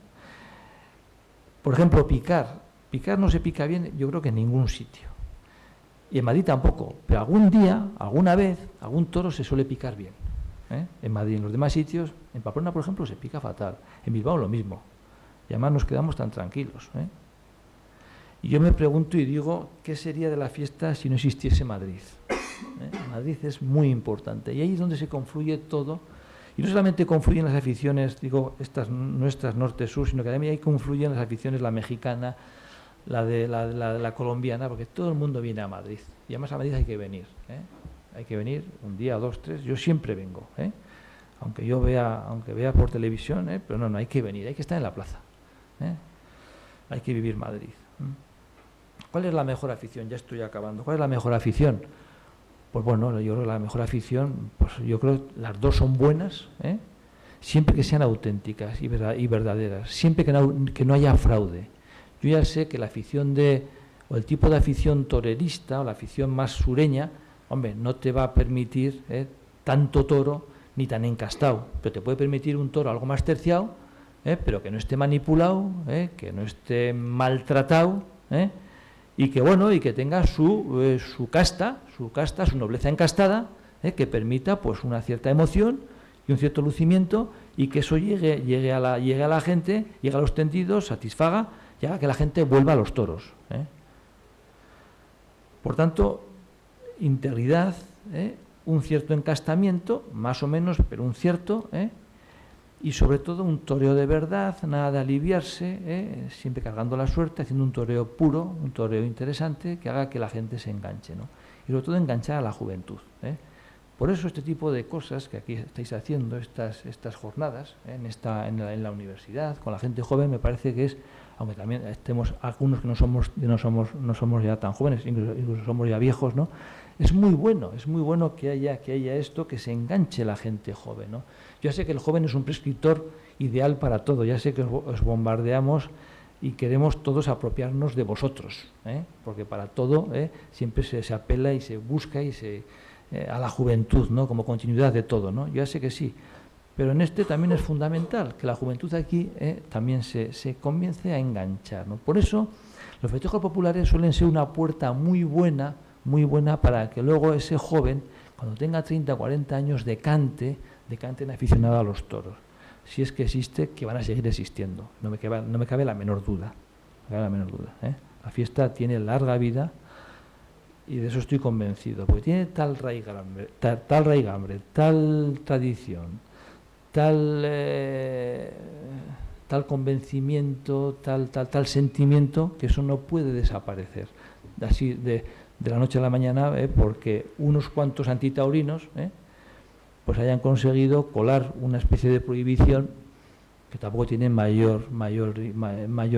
Por ejemplo, picar no se pica bien, yo creo que en ningún sitio. Y en Madrid tampoco, pero algún día, alguna vez, algún toro se suele picar bien. En Madrid, en los demás sitios, en Pamplona, por ejemplo, se pica fatal. En Bilbao lo mismo. Y además nos quedamos tan tranquilos. Y yo me pregunto y digo, ¿qué sería de la fiesta si no existiese Madrid? Madrid es muy importante. Y ahí es donde se confluye todo. Y no solamente confluyen las aficiones, digo, estas nuestras norte-sur, sino que también ahí confluyen las aficiones, la mexicana, la colombiana, porque todo el mundo viene a Madrid. Y además a Madrid hay que venir. Hay que venir un día, 2, 3. Yo siempre vengo, aunque vea por televisión, pero no, hay que venir, hay que estar en la plaza. Hay que vivir Madrid. ¿Cuál es la mejor afición? Ya estoy acabando. ¿Cuál es la mejor afición? Pues bueno, yo creo que la mejor afición, pues yo creo que las dos son buenas, siempre que sean auténticas y verdaderas, siempre que no haya fraude. Yo ya sé que la afición o el tipo de afición torerista o la afición más sureña, hombre, no te va a permitir tanto toro ni tan encastado, pero te puede permitir un toro algo más terciado, pero que no esté manipulado, que no esté maltratado, y que bueno, y que tenga su casta, su nobleza encastada, que permita pues una cierta emoción y un cierto lucimiento, y que eso llegue a la gente, llegue a los tendidos, satisfaga y haga que la gente vuelva a los toros. Por tanto, integridad, un cierto encastamiento, más o menos, pero un cierto, y sobre todo un toreo de verdad, nada de aliviarse, siempre cargando la suerte, haciendo un toreo puro, un toreo interesante, que haga que la gente se enganche, ¿no? Y sobre todo enganchar a la juventud. Por eso este tipo de cosas que aquí estáis haciendo, estas jornadas, en la universidad, con la gente joven, me parece que es, aunque también estemos algunos que no somos ya tan jóvenes, incluso somos ya viejos, ¿no? Es muy bueno que haya esto, que se enganche la gente joven, ¿no? Yo sé que el joven es un prescriptor ideal para todo, ya sé que os bombardeamos y queremos todos apropiarnos de vosotros, porque para todo siempre se apela y se busca a la juventud, ¿no? Como continuidad de todo, ¿no? Yo ya sé que sí, pero en este también es fundamental que la juventud aquí también se comience a enganchar, ¿no? Por eso los festejos populares suelen ser una puerta muy buena para que luego ese joven, cuando tenga 30 o 40 años, decante en aficionado a los toros. Si es que existe, que van a seguir existiendo. No me cabe la menor duda. La fiesta tiene larga vida y de eso estoy convencido, porque tiene tal raigambre, tal tradición, tal convencimiento, tal sentimiento, que eso no puede desaparecer así de la noche a la mañana, porque unos cuantos antitaurinos pues hayan conseguido colar una especie de prohibición que tampoco tiene mayor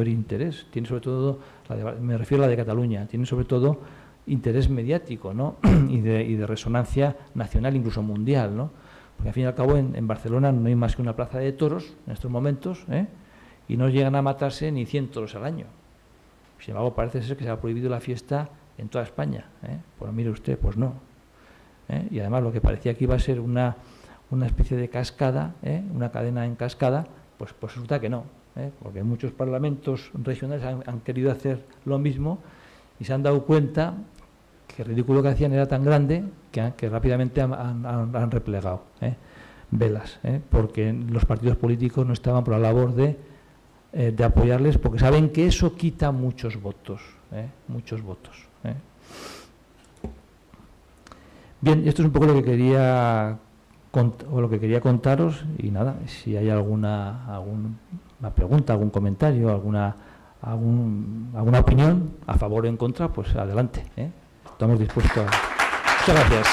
interés. Tiene sobre todo, me refiero a la de Cataluña, tiene sobre todo interés mediático, ¿no? y de resonancia nacional, incluso mundial, ¿no? Porque al fin y al cabo en Barcelona no hay más que una plaza de toros en estos momentos, y no llegan a matarse ni 100 toros al año. Sin embargo, parece ser que se ha prohibido la fiesta en toda España. Pues mire usted, pues no. Y además lo que parecía que iba a ser una especie de cascada, una cadena en cascada, pues resulta que no, porque muchos parlamentos regionales han querido hacer lo mismo y se han dado cuenta que el ridículo que hacían era tan grande que rápidamente han replegado velas, porque los partidos políticos no estaban por la labor de apoyarles, porque saben que eso quita muchos votos, muchos votos. Bien, esto es un poco lo que quería contaros, y nada, si hay alguna pregunta, algún comentario, alguna opinión a favor o en contra, pues adelante, estamos dispuestos a... Muchas gracias.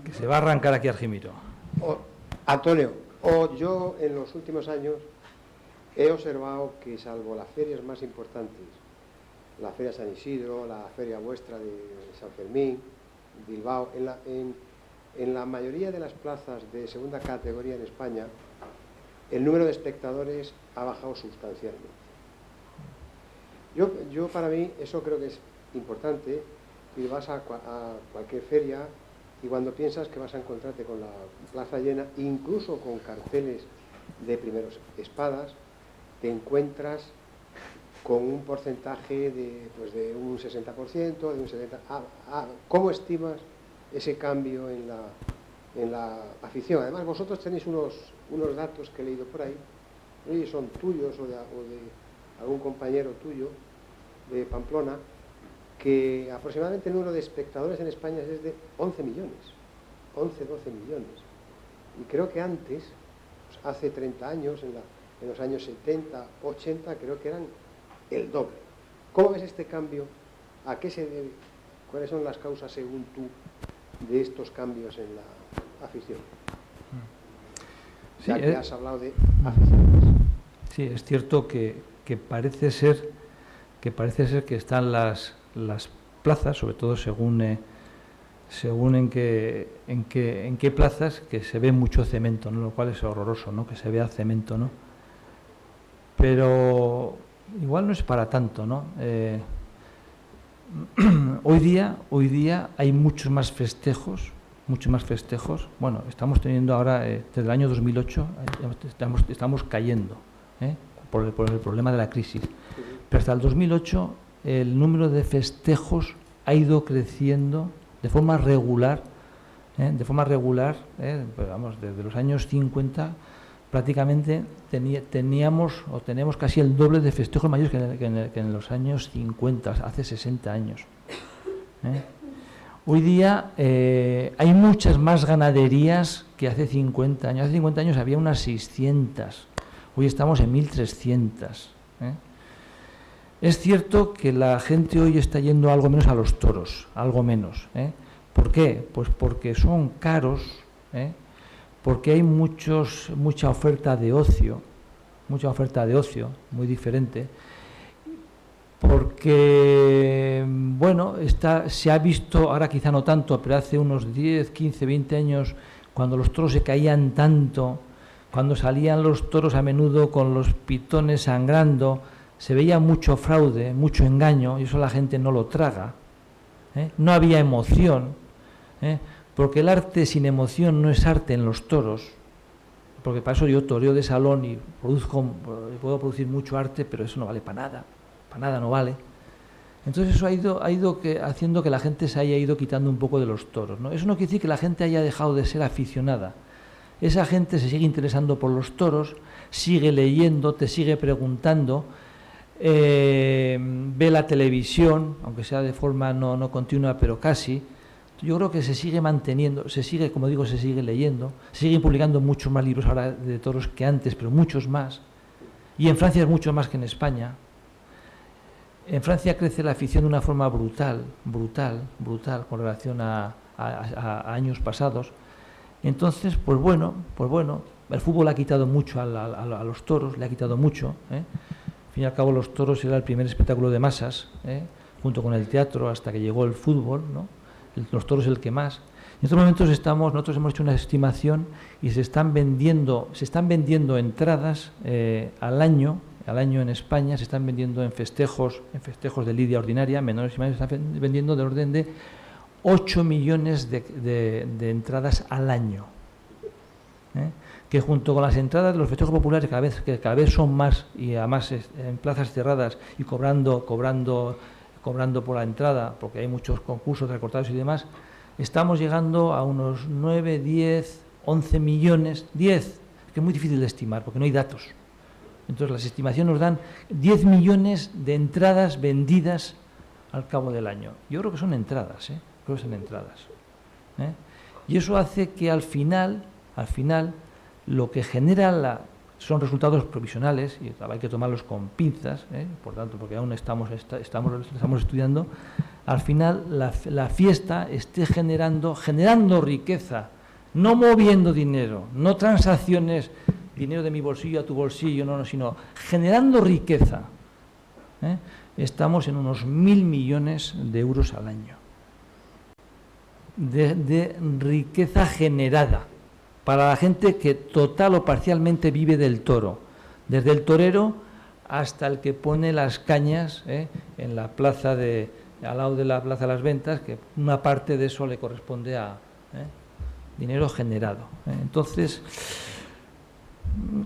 Que se va a arrancar aquí Argimiro. Antonio, yo en los últimos años he observado que, salvo las ferias más importantes, la Feria San Isidro, la feria vuestra de San Fermín, Bilbao, en la mayoría de las plazas de segunda categoría en España, el número de espectadores ha bajado sustancialmente. Yo para mí eso creo que es importante, que vas a cualquier feria y cuando piensas que vas a encontrarte con la plaza llena, incluso con carteles de primeros espadas, te encuentras con un porcentaje de un 60%, de un 70%. ¿Cómo estimas ese cambio en la afición? Además, vosotros tenéis unos datos que he leído por ahí, no sé si son tuyos o de algún compañero tuyo de Pamplona, que aproximadamente el número de espectadores en España es de 11 millones, 11, 12 millones. Y creo que antes, pues hace 30 años, en los años 70, 80, creo que eran el doble. ¿Cómo ves este cambio? ¿A qué se debe? ¿Cuáles son las causas, según tú, de estos cambios en la afición? Sí, ya que has hablado de aficiones. Sí, es cierto que parece ser que están las plazas, sobre todo según en qué plazas, que se ve mucho cemento, ¿no? Lo cual es horroroso, ¿no? Que se vea cemento, ¿no? Pero igual no es para tanto, ¿no? Hoy día hay muchos más festejos. Bueno, estamos teniendo ahora, desde el año 2008, estamos cayendo por el problema de la crisis. Pero hasta el 2008 el número de festejos ha ido creciendo de forma regular, pues vamos, desde los años 50 prácticamente tenemos casi el doble de festejos mayores que en los años 50, hace 60 años. Hoy día hay muchas más ganaderías que hace 50 años. Hace 50 años había unas 600, hoy estamos en 1.300. Es cierto que la gente hoy está yendo algo menos a los toros, algo menos. ¿Por qué? Pues porque son caros, porque hay mucha oferta de ocio, muy diferente, porque, bueno, se ha visto, ahora quizá no tanto, pero hace unos 10, 15, 20 años, cuando los toros se caían tanto, cuando salían los toros a menudo con los pitones sangrando, se veía mucho fraude, mucho engaño, y eso la gente no lo traga. No había emoción, porque el arte sin emoción no es arte en los toros, porque para eso yo toreo de salón y puedo producir mucho arte, pero eso no vale para nada no vale. Entonces eso ha ido haciendo que la gente se haya ido quitando un poco de los toros, ¿no? Eso no quiere decir que la gente haya dejado de ser aficionada. Esa gente se sigue interesando por los toros, sigue leyendo, te sigue preguntando, ve la televisión, aunque sea de forma no continua, pero casi, Yo creo que se sigue manteniendo, se sigue, como digo, se sigue leyendo, se siguen publicando muchos más libros ahora de toros que antes, pero muchos más. Y en Francia es mucho más que en España. En Francia crece la afición de una forma brutal con relación a años pasados. Entonces, pues bueno, el fútbol ha quitado mucho a los toros, le ha quitado mucho. Al fin y al cabo, los toros era el primer espectáculo de masas, junto con el teatro, hasta que llegó el fútbol, ¿no? Los toros es el que más. En estos momentos nosotros hemos hecho una estimación y se están vendiendo entradas al año en España, se están vendiendo en festejos de lidia ordinaria, menores y mayores, se están vendiendo del orden de 8 millones de entradas al año. Que junto con las entradas de los festejos populares, que cada vez son más, y además en plazas cerradas y cobrando por la entrada, porque hay muchos concursos recortados y demás, estamos llegando a unos 9, 10, 11 millones, 10, que es muy difícil de estimar, porque no hay datos. Entonces las estimaciones nos dan 10 millones de entradas vendidas al cabo del año. Yo creo que son entradas, Y eso hace que al final, lo que genera son resultados provisionales, y hay que tomarlos con pinzas, por tanto, porque aún estamos estudiando. Al final la fiesta esté generando riqueza, no moviendo dinero, no transacciones, dinero de mi bolsillo a tu bolsillo, no, sino generando riqueza. Estamos en unos 1.000 millones de euros al año de riqueza generada para la gente que total o parcialmente vive del toro, desde el torero hasta el que pone las cañas en la plaza al lado de la Plaza de las Ventas, que una parte de eso le corresponde a dinero generado. Entonces,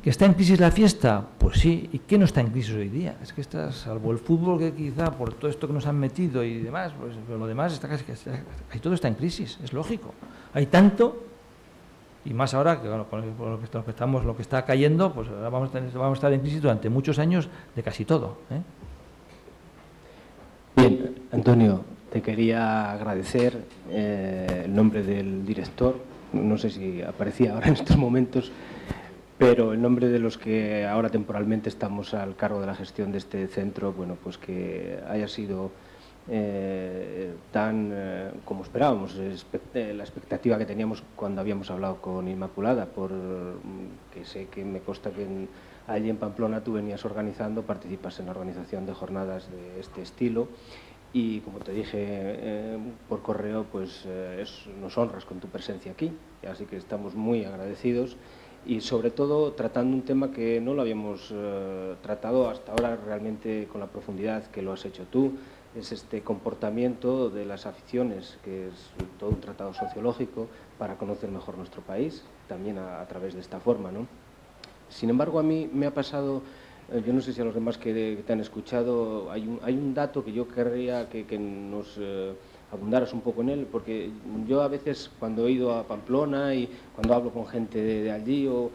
¿que está en crisis la fiesta? Pues sí. ¿Y qué no está en crisis hoy día? Es que salvo el fútbol, que quizá por todo esto que nos han metido y demás, pues lo demás casi todo está en crisis, es lógico. Hay tanto, y más ahora que bueno, con lo que está cayendo, pues ahora vamos a estar en crisis durante muchos años de casi todo. Bien, Antonio, te quería agradecer el nombre del director, no sé si aparecía ahora en estos momentos, pero el nombre de los que ahora temporalmente estamos al cargo de la gestión de este centro, bueno, pues que haya sido tan como esperábamos, la expectativa que teníamos cuando habíamos hablado con Inmaculada, que sé que me consta que allí en Pamplona tú venías participas en la organización de jornadas de este estilo, y como te dije por correo, pues nos honras con tu presencia aquí, así que estamos muy agradecidos. Y sobre todo tratando un tema que no lo habíamos tratado hasta ahora realmente con la profundidad que lo has hecho tú, es este comportamiento de las aficiones, que es todo un tratado sociológico para conocer mejor nuestro país, también a través de esta forma, ¿no? Sin embargo, a mí me ha pasado, yo no sé si a los demás que te han escuchado, hay un dato que yo querría que nos abundaras un poco en él, porque yo a veces cuando he ido a Pamplona y cuando hablo con gente de allí, o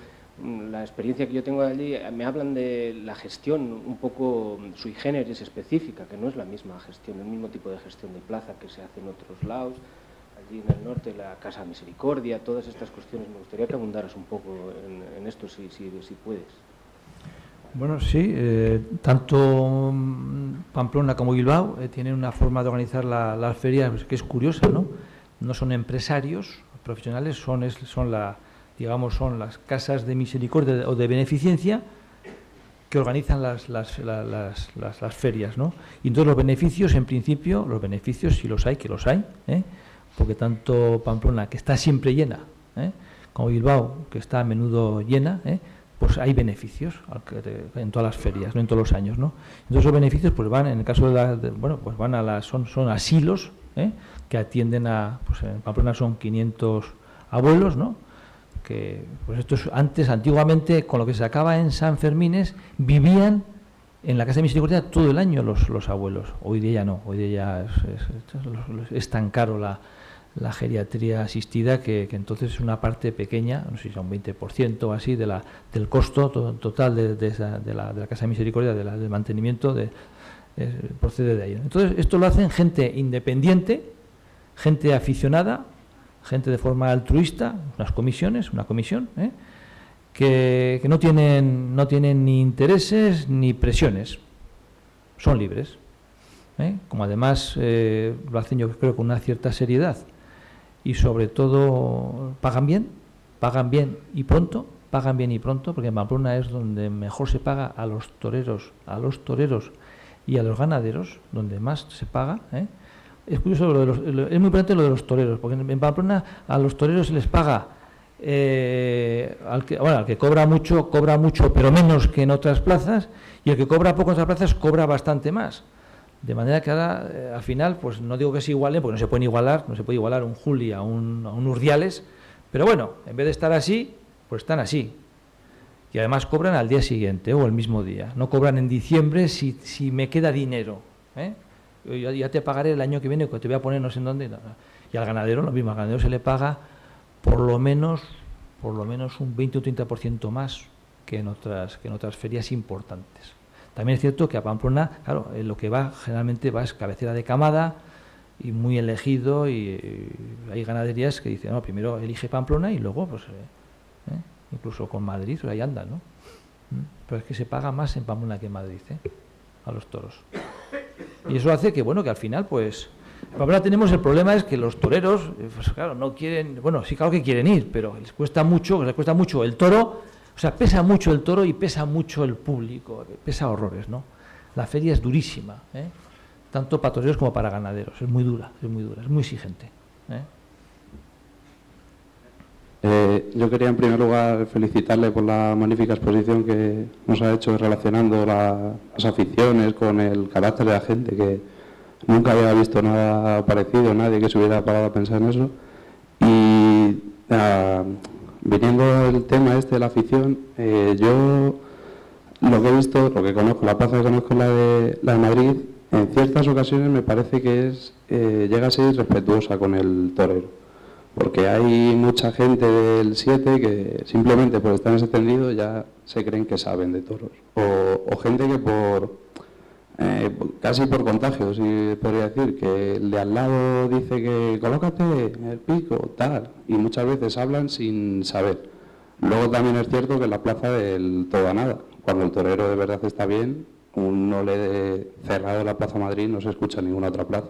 la experiencia que yo tengo de allí, me hablan de la gestión un poco sui generis específica, que no es la misma gestión, el mismo tipo de gestión de plaza que se hace en otros lados, allí en el norte, la Casa Misericordia, todas estas cuestiones. Me gustaría que abundaras un poco en esto, si puedes. Bueno, sí, tanto Pamplona como Bilbao tienen una forma de organizar las ferias que es curiosa, ¿no? No son empresarios profesionales, son las casas de misericordia o de beneficencia que organizan las ferias, ¿no? Y entonces los beneficios, en principio, sí los hay, porque tanto Pamplona, que está siempre llena, como Bilbao, que está a menudo llena, pues hay beneficios en todas las ferias, no en todos los años, ¿no? Entonces los beneficios pues van, en el caso pues van son asilos, que atienden pues en Pamplona son 500 abuelos, ¿no? Que pues antiguamente, con lo que se sacaba en San Fermines, vivían en la Casa de Misericordia todo el año los abuelos. Hoy día ya no, hoy día ya es tan caro la geriatría asistida que entonces es una parte pequeña, no sé si son 20% o así del costo total de la Casa de Misericordia, del mantenimiento procede de ahí. Entonces esto lo hacen gente independiente, gente aficionada, gente de forma altruista, una comisión, que no tienen ni intereses ni presiones, son libres, como además lo hacen, yo creo, con una cierta seriedad, y sobre todo pagan bien y pronto, porque en Pamplona es donde mejor se paga a los toreros y a los ganaderos, donde más se paga. Es curioso, es muy importante lo de los toreros, porque en Pamplona a los toreros se les paga, al que cobra mucho, pero menos que en otras plazas, y el que cobra poco en otras plazas cobra bastante más. De manera que ahora, al final, pues no digo que se igualen, porque no se puede igualar un Juli a un Urdiales, pero bueno, en vez de estar así, pues están así. Y además cobran al día siguiente o el mismo día. No cobran en diciembre si me queda dinero. Yo ya te pagaré el año que viene, que te voy a poner no sé en dónde. Y al ganadero lo mismo, al ganadero se le paga por lo menos un 20 o 30% más que en otras ferias importantes. También es cierto que a Pamplona, claro, lo que va generalmente es cabecera de camada y muy elegido, y hay ganaderías que dicen, no, primero elige Pamplona y luego, pues, incluso con Madrid, ahí anda, ¿no? Pero es que se paga más en Pamplona que en Madrid, a los toros. Y eso hace que, bueno, que al final, pues, en Pamplona tenemos el problema es que los toreros, pues claro, no quieren, bueno, sí, claro que quieren ir, pero les cuesta mucho el toro. O sea, pesa mucho el toro y pesa mucho el público, pesa horrores, ¿no? La feria es durísima, tanto para toreros como para ganaderos, es muy dura, es muy exigente. Yo quería en primer lugar felicitarle por la magnífica exposición que nos ha hecho relacionando las aficiones con el carácter de la gente, que nunca había visto nada parecido, nadie que se hubiera parado a pensar en eso. Y viniendo el tema de la afición, yo lo que he visto, lo que conozco, la plaza que conozco, la de Madrid, en ciertas ocasiones me parece que llega a ser irrespetuosa con el torero, porque hay mucha gente del 7 que simplemente por estar en ese tendido ya se creen que saben de toros, o gente que casi por contagio, si podría decir, que el de al lado dice que colócate en el pico, tal, y muchas veces hablan sin saber. Luego también es cierto que en la plaza del todo a nada, cuando el torero de verdad está bien, no le cerrado la Plaza Madrid, no se escucha en ninguna otra plaza.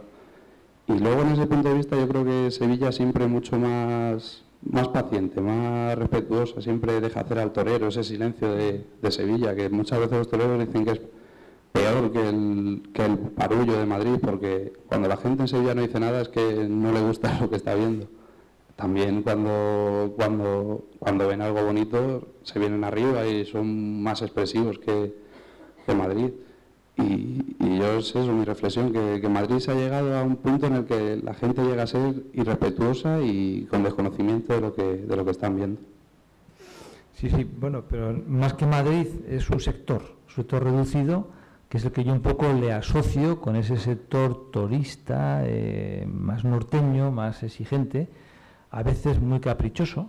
Y luego en ese punto de vista yo creo que Sevilla siempre mucho más paciente, más respetuosa, siempre deja hacer al torero ese silencio de Sevilla, que muchas veces los toreros dicen que es peor que el barullo de Madrid, porque cuando la gente en Sevilla no dice nada es que no le gusta lo que está viendo. También cuando ven algo bonito se vienen arriba y son más expresivos que Madrid. Y yo es eso, mi reflexión, que Madrid se ha llegado a un punto en el que la gente llega a ser irrespetuosa y con desconocimiento de lo que están viendo. Sí, bueno, pero más que Madrid es un sector reducido, que es el que yo un poco le asocio con ese sector torista, más norteño, más exigente, a veces muy caprichoso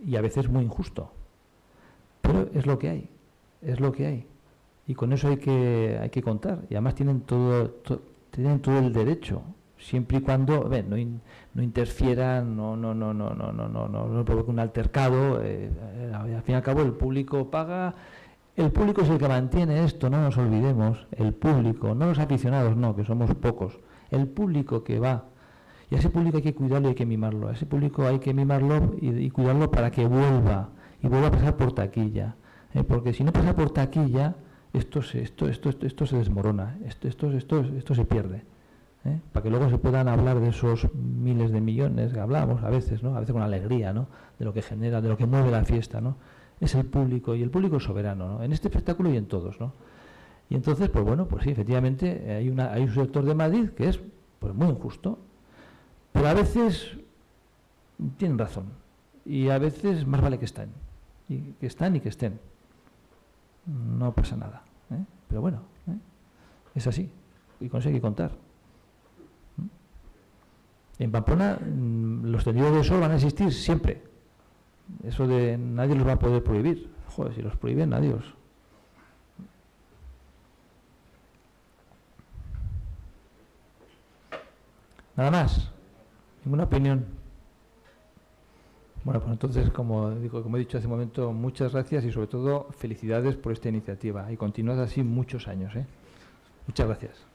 y a veces muy injusto. Pero es lo que hay. Y con eso hay que contar. Y además tienen todo el derecho, siempre y cuando no interfieran, no provoque un altercado. Al fin y al cabo el público paga. El público es el que mantiene esto, no nos olvidemos. El público, no los aficionados, no, que somos pocos. El público que va. Y a ese público hay que cuidarlo y hay que mimarlo. A ese público hay que mimarlo y cuidarlo para que vuelva. Y vuelva a pasar por taquilla. Porque si no pasa por taquilla, esto se desmorona, esto se pierde. Para que luego se puedan hablar de esos miles de millones que hablamos a veces, ¿no? A veces con alegría, ¿no? De lo que genera, de lo que mueve la fiesta, ¿no? Es el público, y el público es soberano, ¿no? En este espectáculo y en todos, ¿no? Y entonces, pues bueno, pues sí, efectivamente hay un sector de Madrid que es pues muy injusto, pero a veces tienen razón, y a veces más vale que estén, y que estén. No pasa nada, pero bueno, es así, y con eso hay que contar. En Pamplona los tendidos de sol van a existir siempre. Eso de nadie los va a poder prohibir. Joder, si los prohíben, adiós. Nada más. ¿Ninguna opinión? Bueno, pues entonces, como he dicho hace un momento, muchas gracias y sobre todo felicidades por esta iniciativa. Y continuad así muchos años, ¿eh? Muchas gracias.